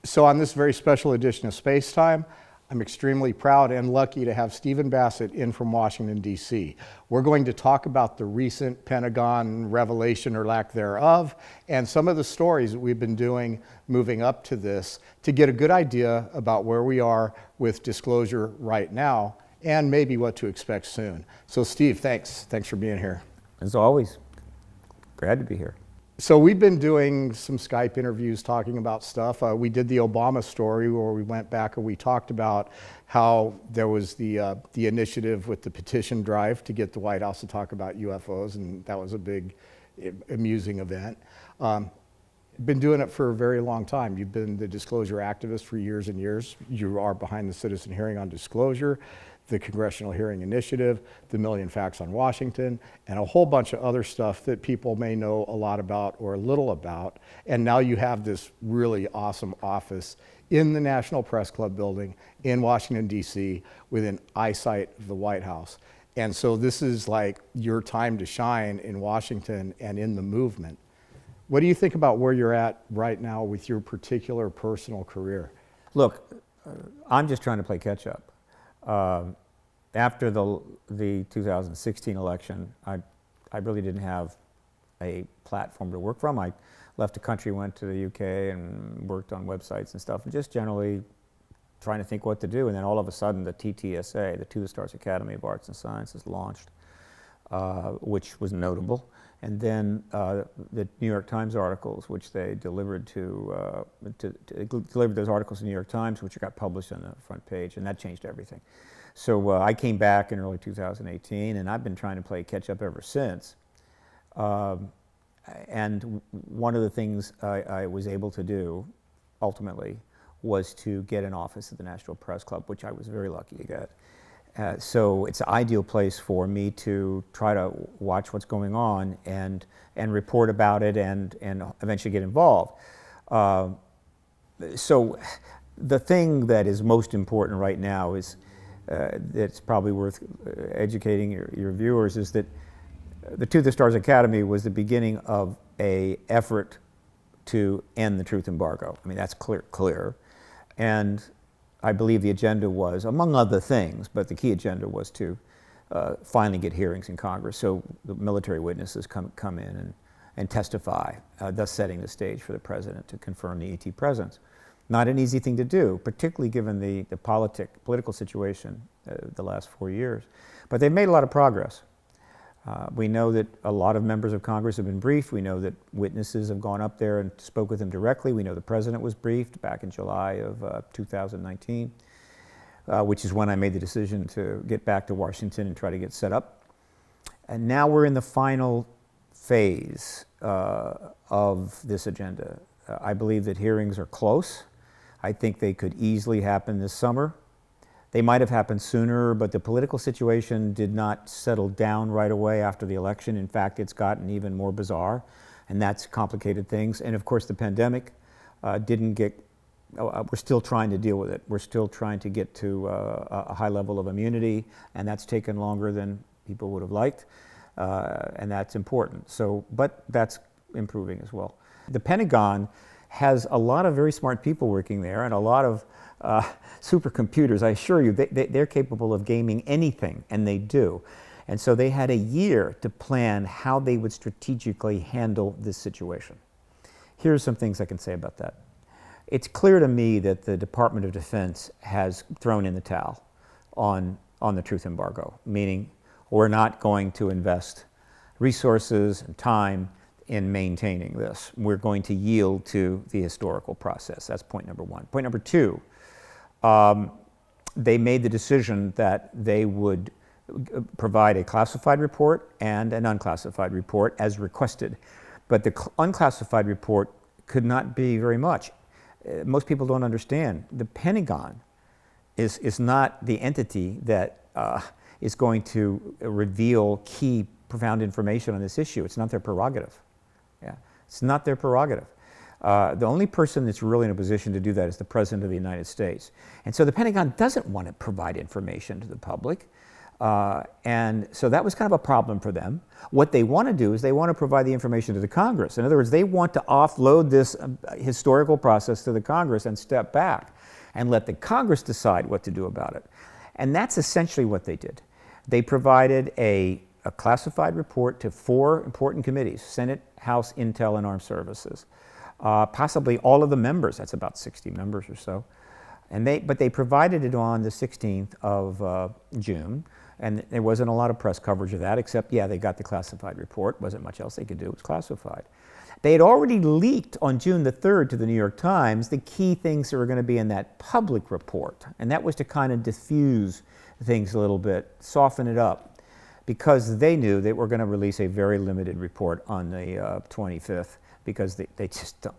So on this very special edition of Space Time, I'm extremely proud and lucky to have Stephen Bassett in from Washington, D.C. We're going to talk about the recent Pentagon revelation or lack thereof, and some of the stories that we've been doing moving up to this to get a good idea about where we are with disclosure right now and maybe what to expect soon. So Steve, thanks. Thanks for being here. As always, glad to be here. So we've been doing some Skype interviews talking about stuff. We did the Obama story where we went back and we talked about how there was the initiative with the petition drive to get the White House to talk about UFOs, and that was a big, amusing event. Been doing it for a very long time. You've been the disclosure activist for years and years. You are behind the citizen hearing on disclosure, the Congressional Hearing Initiative, the Million Facts on Washington, and a whole bunch of other stuff that people may know a lot about or a little about. And now you have this really awesome office in the National Press Club building in Washington, D.C., within eyesight of the White House. And so this is like your time to shine in Washington and in the movement. What do you think about where you're at right now with your particular personal career? Look, I'm just trying to play catch up. After the 2016 election, I really didn't have a platform to work from. I left the country, went to the UK and worked on websites and stuff, and just generally trying to think what to do. And then all of a sudden the TTSA, the To the Stars Academy of Arts and Sciences, launched, which was notable. And then the New York Times articles, which they delivered delivered those articles to the New York Times, which got published on the front page, and that changed everything. So I came back in early 2018, and I've been trying to play catch up ever since. And one of the things I was able to do, ultimately, was to get an office at the National Press Club, which I was very lucky to get. So it's an ideal place for me to try to watch what's going on and report about it and eventually get involved. So the thing that is most important right now is that's probably worth educating your viewers is that the To the Stars Academy was the beginning of an effort to end the truth embargo. I mean, that's clear. And I believe the agenda was, among other things, but the key agenda was to finally get hearings in Congress so the military witnesses come in and testify, thus setting the stage for the president to confirm the ET presence. Not an easy thing to do, particularly given the political situation the last 4 years. But they've made a lot of progress. We know that a lot of members of Congress have been briefed. We know that witnesses have gone up there and spoke with them directly. We know the president was briefed back in July of 2019, which is when I made the decision to get back to Washington and try to get set up. And now we're in the final phase of this agenda. I believe that hearings are close. I think they could easily happen this summer. They might have happened sooner, but the political situation did not settle down right away after the election. In fact, it's gotten even more bizarre, and that's complicated things. And of course, the pandemic we're still trying to deal with it. We're still trying to get to a high level of immunity, and that's taken longer than people would have liked, and that's important. So, but that's improving as well. The Pentagon has a lot of very smart people working there and a lot of supercomputers. I assure you, they're capable of gaming anything, and they do. And so they had a year to plan how they would strategically handle this situation. Here's some things I can say about that. It's clear to me that the Department of Defense has thrown in the towel on the truth embargo, meaning we're not going to invest resources and time in maintaining this. We're going to yield to the historical process. That's point number one. Point number two, they made the decision that they would provide a classified report and an unclassified report as requested. But the unclassified report could not be very much. Most people don't understand. The Pentagon is not the entity that is going to reveal key, profound information on this issue. It's not their prerogative. Yeah, it's not their prerogative. The only person that's really in a position to do that is the President of the United States. And so the Pentagon doesn't want to provide information to the public. And so that was kind of a problem for them. What they want to do is they want to provide the information to the Congress. In other words, they want to offload this historical process to the Congress and step back and let the Congress decide what to do about it. And that's essentially what they did. They provided a classified report to 4 important committees: Senate, House, Intel, and Armed Services. Possibly all of the members, that's about 60 members or so. But they provided it on the 16th of June, and there wasn't a lot of press coverage of that, except, yeah, they got the classified report. Wasn't much else they could do. It was classified. They had already leaked on June the 3rd to the New York Times the key things that were going to be in that public report, and that was to kind of diffuse things a little bit, soften it up, because they knew they were going to release a very limited report on the 25th, because they just don't.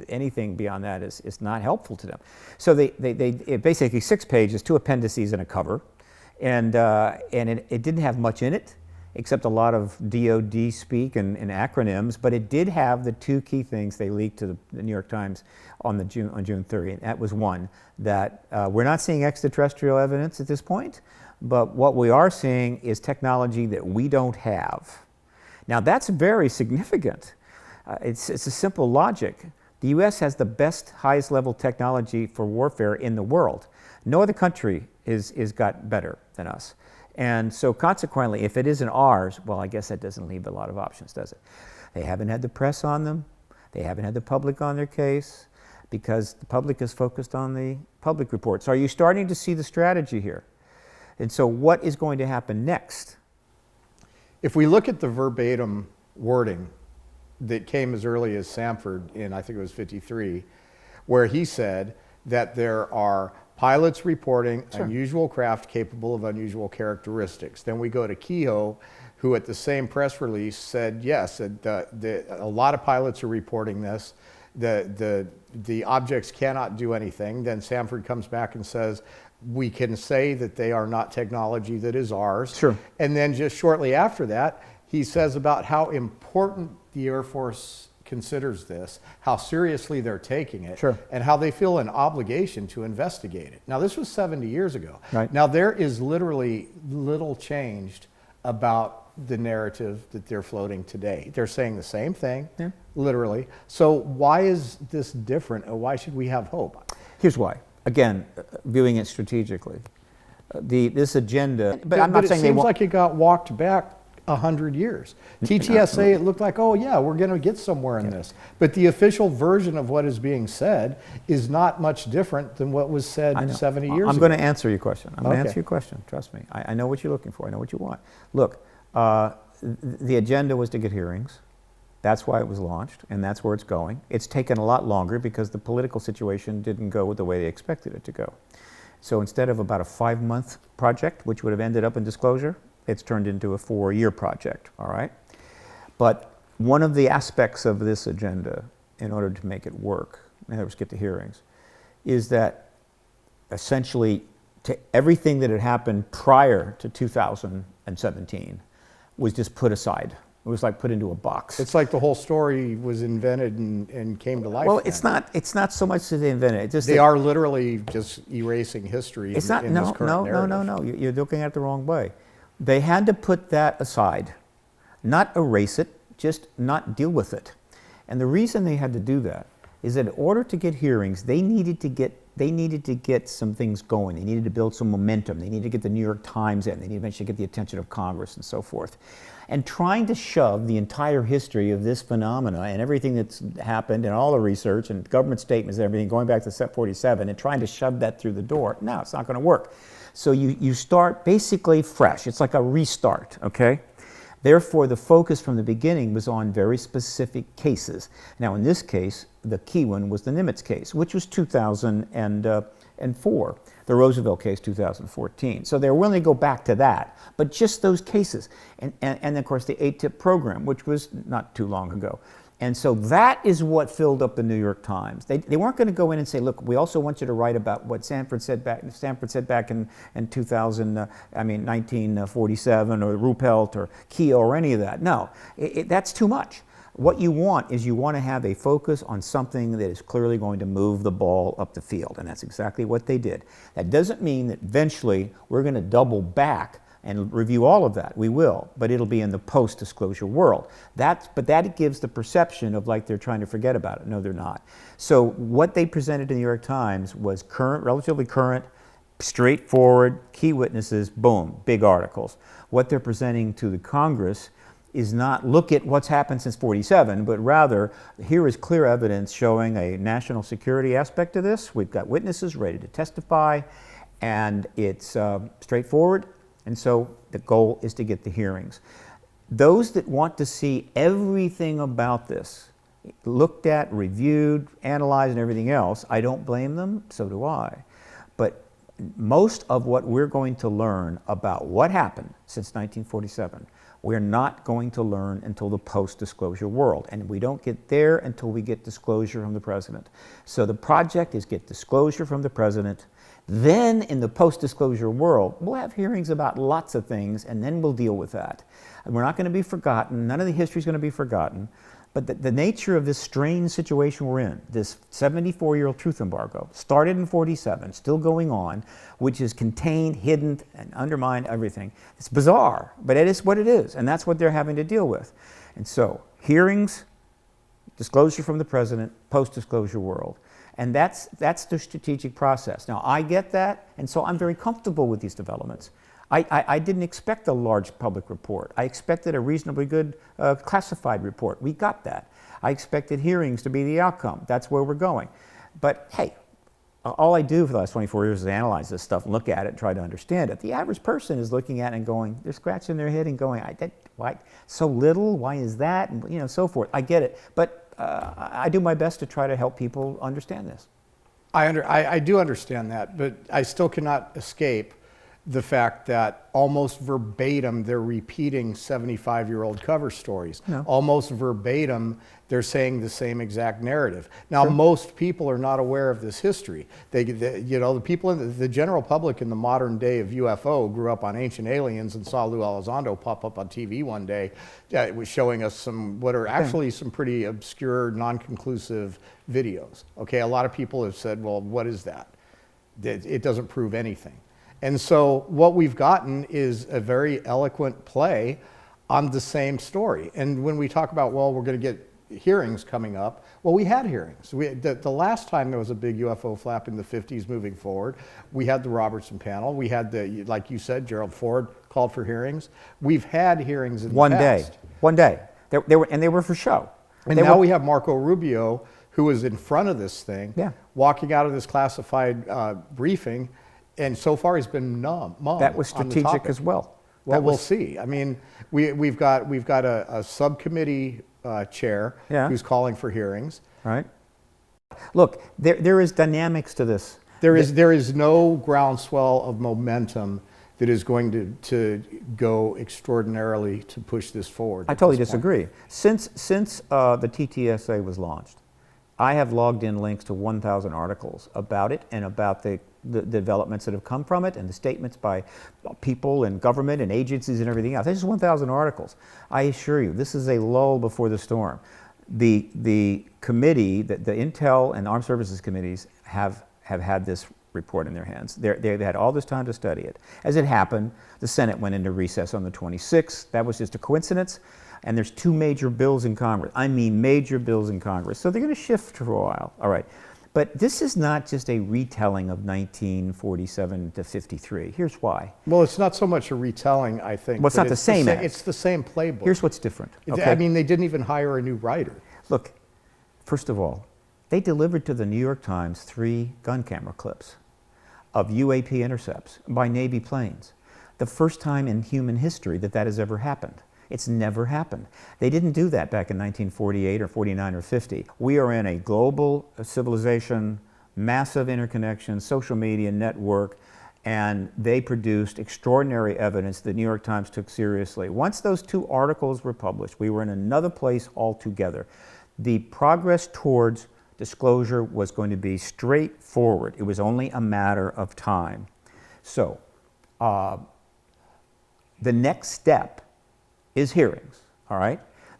Anything beyond that is not helpful to them. So it basically 6 pages, 2 appendices, and a cover, and it didn't have much in it, except a lot of DoD speak and acronyms. But it did have the 2 key things they leaked to the New York Times on June 30th. And that was one, that we're not seeing extraterrestrial evidence at this point, but what we are seeing is technology that we don't have. Now that's very significant. It's a simple logic. The U.S. has the best, highest level technology for warfare in the world. No other country is got better than us. And so consequently, if it isn't ours, well, I guess that doesn't leave a lot of options, does it? They haven't had the press on them. They haven't had the public on their case, because the public is focused on the public reports. So are you starting to see the strategy here? And so what is going to happen next? If we look at the verbatim wording that came as early as Samford in, I think it was 53, where he said that there are pilots reporting unusual craft capable of unusual characteristics. Then we go to Kehoe, who at the same press release said, yes, a lot of pilots are reporting this. The objects cannot do anything. Then Samford comes back and says, we can say that they are not technology that is ours. Sure. And then just shortly after that, he says about how important the Air Force considers this, how seriously they're taking it, Sure. and how they feel an obligation to investigate it. Now, this was 70 years ago. Right. Now, there is literally little changed about the narrative that they're floating today. They're saying the same thing, literally. So why is this different, and why should we have hope? Here's why. Again, viewing it strategically. This agenda, but I'm not saying it they seems won't. like it got walked back 100 years. TTSA, it looked like, oh yeah, we're going to get somewhere in this. But the official version of what is being said is not much different than what was said 70 years ago. I'm going to answer your question. I'm going to Okay. answer your question. Trust me. I know what you're looking for. I know what you want. Look, the agenda was to get hearings. That's why it was launched, and that's where it's going. It's taken a lot longer because the political situation didn't go the way they expected it to go. So instead of about a 5-month project, which would have ended up in disclosure, it's turned into a 4-year project, all right? But one of the aspects of this agenda, in order to make it work, in other words, get to hearings, is that essentially to everything that had happened prior to 2017 was just put aside. It was like put into a box. It's like the whole story was invented and came to life. Well, then. it's not so much that they invented it. It's just They that are literally just erasing history it's not, in this current narrative. no. You're looking at it the wrong way. They had to put that aside, not erase it, just not deal with it. And the reason they had to do that is that in order to get hearings, they needed to get some things going. They needed to build some momentum. They needed to get the New York Times in. They needed to eventually get the attention of Congress and so forth. And trying to shove the entire history of this phenomena and everything that's happened and all the research and government statements and everything going back to SEP 47 and trying to shove that through the door, no, it's not going to work. So you start basically fresh. It's like a restart, okay? Therefore, the focus from the beginning was on very specific cases. Now, in this case, the key one was the Nimitz case, which was 2004. The Roosevelt case, 2014. So they were willing to go back to that, but just those cases. And of course, the ATIP program, which was not too long ago. And so that is what filled up the New York Times. They weren't going to go in and say, look, we also want you to write about what Stanford said back in 1947, or Ruppelt or Keogh or any of that. No, that's too much. What you want is you want to have a focus on something that is clearly going to move the ball up the field, and that's exactly what they did. That doesn't mean that eventually we're going to double back and review all of that. We will, but it'll be in the post-disclosure world. But that gives the perception of like they're trying to forget about it. No, they're not. So what they presented in the New York Times was current, relatively current, straightforward, key witnesses, boom, big articles. What they're presenting to the Congress is not look at what's happened since 47, but rather here is clear evidence showing a national security aspect to this. We've got witnesses ready to testify, and it's straightforward, and so the goal is to get the hearings. Those that want to see everything about this looked at, reviewed, analyzed, and everything else, I don't blame them, so do I. But most of what we're going to learn about what happened since 1947, we're not going to learn until the post-disclosure world. And we don't get there until we get disclosure from the president. So the project is get disclosure from the president. Then in the post-disclosure world, we'll have hearings about lots of things, and then we'll deal with that. And we're not going to be forgotten. None of the history is going to be forgotten. But the nature of this strange situation we're in, this 74-year-old truth embargo, started in 47, still going on, which is contained, hidden, and undermined everything. It's bizarre, but it is what it is, and that's what they're having to deal with. And so, hearings, disclosure from the president, post-disclosure world. And that's the strategic process. Now, I get that, and so I'm very comfortable with these developments. I didn't expect a large public report. I expected a reasonably good classified report. We got that. I expected hearings to be the outcome. That's where we're going. But hey, all I do for the last 24 years is analyze this stuff and look at it and try to understand it. The average person is looking at it and going, they're scratching their head and going, why so little? Why is that? And so forth. I get it. But I do my best to try to help people understand this. I do understand that, but I still cannot escape the fact that almost verbatim they're repeating 75-year-old cover stories. No. Almost verbatim they're saying the same exact narrative. Now, most people are not aware of this history. The people in the general public in the modern day of UFO grew up on Ancient Aliens and saw Lou Elizondo pop up on TV one day. It was showing us what are actually some pretty obscure, non-conclusive videos. Okay, a lot of people have said, well, what is that? It doesn't prove anything. And so what we've gotten is a very eloquent play on the same story. And when we talk about, well, we're going to get hearings coming up, well, we had hearings. The last time there was a big UFO flap in the 50s moving forward, we had the Robertson panel. We had like you said, Gerald Ford called for hearings. We've had hearings in the past. One day. They were for show. And now we have Marco Rubio, who was in front of this thing, walking out of this classified briefing. And so far, he's been mum. That was strategic as well. Well, we'll see. I mean, we've got a subcommittee chair who's calling for hearings. Right. Look, there is dynamics to this. There is no groundswell of momentum that is going to go extraordinarily to push this forward. I totally disagree. Since the TTSA was launched, I have logged in links to 1,000 articles about it and about the developments that have come from it and the statements by people and government and agencies and everything else. That's just 1,000 articles. I assure you, this is a lull before the storm. The committee, the Intel and Armed Services committees have had this report in their hands. They've had all this time to study it. As it happened, the Senate went into recess on the 26th. That was just a coincidence. And there's two major bills in Congress. I mean major bills in Congress. So they're going to shift for a while. All right. But this is not just a retelling of 1947 to 53. Here's why. Well, it's not so much a retelling, I think. Well, it's not the same. It's the same playbook. Here's what's different. Okay? I mean, they didn't even hire a new writer. Look, first of all, they delivered to the New York Times 3 gun camera clips of UAP intercepts by Navy planes. The first time in human history that has ever happened. It's never happened. They didn't do that back in 1948 or 49 or 50. We are in a global civilization, massive interconnection, social media network, and they produced extraordinary evidence that the New York Times took seriously. Once those 2 articles were published, we were in another place altogether. The progress towards disclosure was going to be straightforward. It was only a matter of time. So, the next step is hearings, all right?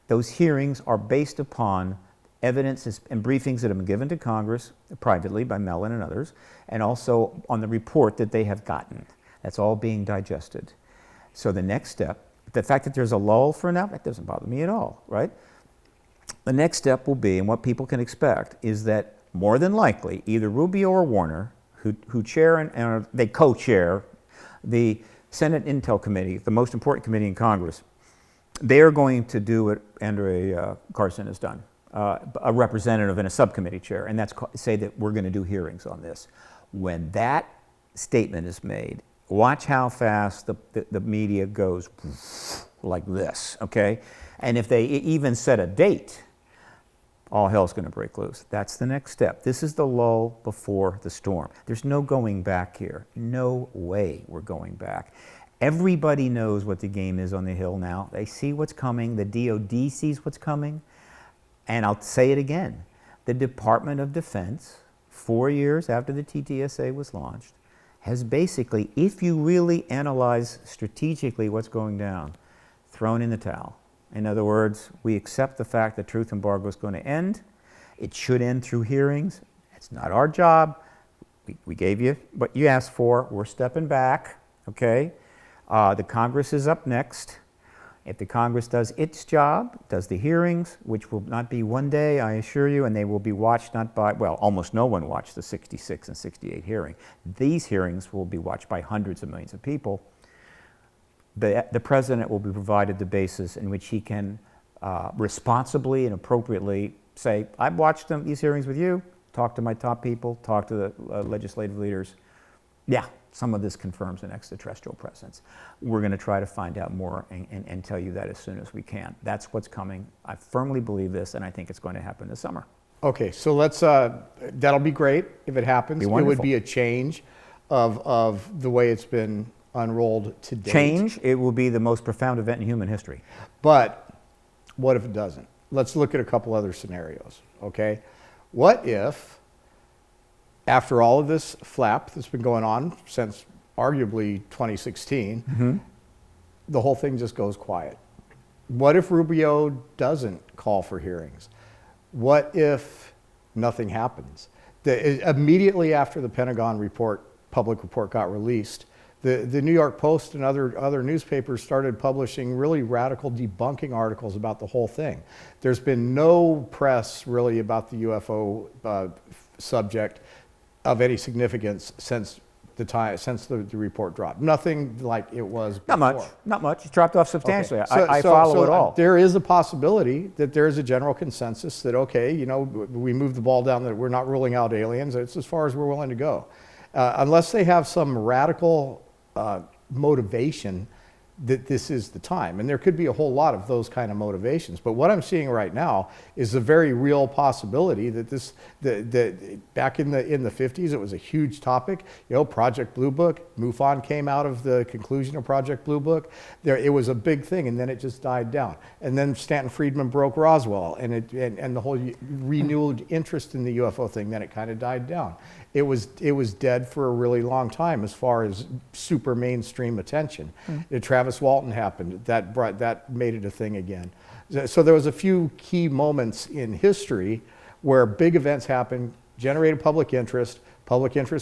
Those hearings are based upon evidence and briefings that have been given to Congress privately by Mellon and others, and also on the report that they have gotten. That's all being digested. So the next step, the fact that there's a lull for now, that doesn't bother me at all, right? The next step will be, and what people can expect, is that more than likely, either Rubio or Warner, who chair and they co-chair the Senate Intel Committee, the most important committee in Congress, they are going to do what Andrea Carson has done, a representative and a subcommittee chair, and that's say that we're going to do hearings on this. When that statement is made, watch how fast the media goes like this, okay? And if they even set a date, all hell's going to break loose. That's the next step. This is the lull before the storm. There's no going back here. No way we're going back. Everybody knows what the game is on the Hill now. They see what's coming. The DOD sees what's coming. And I'll say it again. The Department of Defense, 4 years after the TTSA was launched, has basically, if you really analyze strategically what's going down, thrown in the towel. In other words, we accept the fact that truth embargo is going to end. It should end through hearings. It's not our job. We gave you what you asked for. We're stepping back, okay? The Congress is up next. If the Congress does its job, does the hearings, which will not be one day, I assure you, and they will be watched not by, well, almost no one watched the 66 and 68 hearing. These hearings will be watched by hundreds of millions of people. The president will be provided the basis in which he can responsibly and appropriately say, I've watched these hearings with you, talk to my top people, talk to the legislative leaders. Yeah, some of this confirms an extraterrestrial presence. We're going to try to find out more and tell you that as soon as we can. That's what's coming. I firmly believe this, and I think it's going to happen this summer. Okay, so let's, that'll be great if it happens. It would be a change of the way it's been unrolled to date. Change, it will be the most profound event in human history. But what if it doesn't? Let's look at a couple other scenarios, okay? What if, after all of this flap that's been going on since arguably 2016, the whole thing just goes quiet? What if Rubio doesn't call for hearings? What if nothing happens? Immediately after the Pentagon report, public report got released, the New York Post and other newspapers started publishing really radical debunking articles about the whole thing. There's been no press really about the UFO subject of any significance since the report dropped. Nothing like it was before. Not much. It's dropped off substantially. Okay. I follow it all. There is a possibility that there is a general consensus that, okay, you know, we moved the ball down, that we're not ruling out aliens. It's as far as we're willing to go. Unless they have some radical motivation that this is the time. And there could be a whole lot of those kind of motivations. But what I'm seeing right now is a very real possibility that back in the 50s, it was a huge topic. You know, Project Blue Book, MUFON came out of the conclusion of Project Blue Book. It was a big thing, and then it just died down. And then Stanton Friedman broke Roswell, and the whole renewed interest in the UFO thing, then it kind of died down. It was dead for a really long time as far as super mainstream attention. Travis Walton happened. That made it a thing again. So there was a few key moments in history where big events happened, generated public interest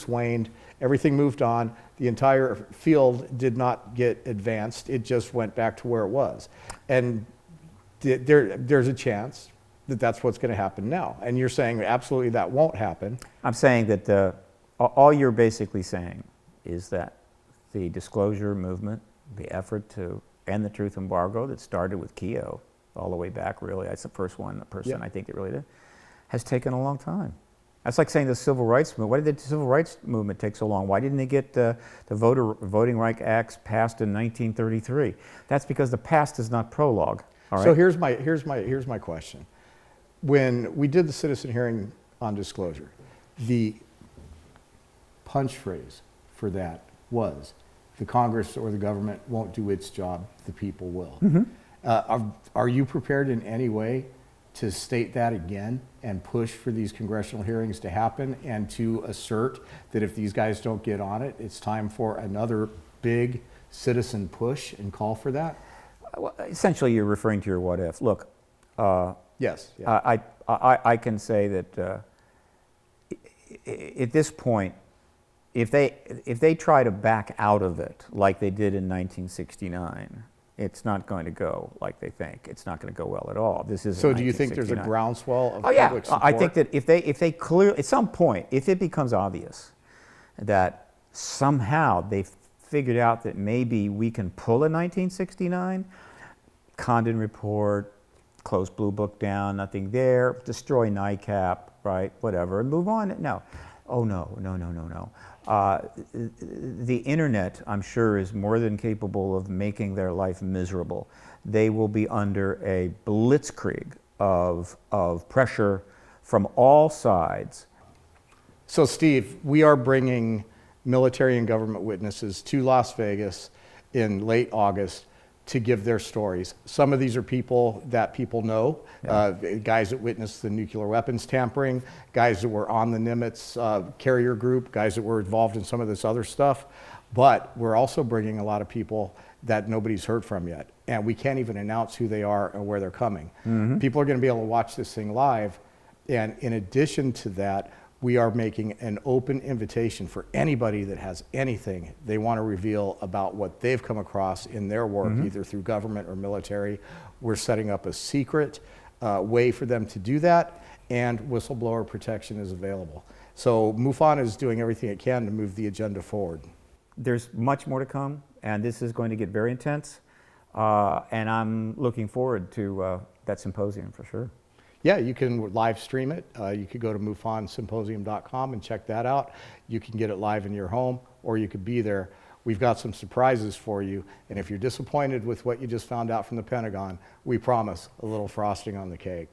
waned, everything moved on, the entire field did not get advanced, it just went back to where it was. And there's a chance that that's what's going to happen now. And you're saying absolutely that won't happen. I'm saying that all you're basically saying is that the disclosure movement, the effort to end the truth embargo that started with Keogh all the way back, really, that's the first person I think that really did, has taken a long time. That's like saying the civil rights movement. Why did the civil rights movement take so long? Why didn't they get the Voting Rights Acts passed in 1933? That's because the past is not prologue. All right? So here's my question. When we did the citizen hearing on disclosure, the punch phrase for that was, the Congress or the government won't do its job, the people will. Are you prepared in any way to state that again and push for these congressional hearings to happen and to assert that if these guys don't get on it, it's time for another big citizen push and call for that? Well, essentially, you're referring to your what if. Look, Yes. Yeah. I can say that at this point, if they try to back out of it like they did in 1969, it's not going to go like they think. It's not going to go well at all. This is So do you think there's a groundswell of public support? I think that if they clear at some point, if it becomes obvious that somehow they've figured out that maybe we can pull a 1969, Condon report, close Blue Book down, nothing there, destroy NICAP, right, whatever, and move on. No. Oh, no. The internet, I'm sure, is more than capable of making their life miserable. They will be under a blitzkrieg of pressure from all sides. So, Steve, we are bringing military and government witnesses to Las Vegas in late August to give their stories. Some of these are people that people know, guys that witnessed the nuclear weapons tampering, guys that were on the Nimitz carrier group, guys that were involved in some of this other stuff. But we're also bringing a lot of people that nobody's heard from yet. And we can't even announce who they are and where they're coming. People are going to be able to watch this thing live. And in addition to that, we are making an open invitation for anybody that has anything they want to reveal about what they've come across in their work, either through government or military. We're setting up a secret way for them to do that, and whistleblower protection is available. So MUFON is doing everything it can to move the agenda forward. There's much more to come, and this is going to get very intense, and I'm looking forward to that symposium for sure. Yeah, you can live stream it. You could go to mufonsymposium.com and check that out. You can get it live in your home, or you could be there. We've got some surprises for you, and if you're disappointed with what you just found out from the Pentagon, we promise a little frosting on the cake.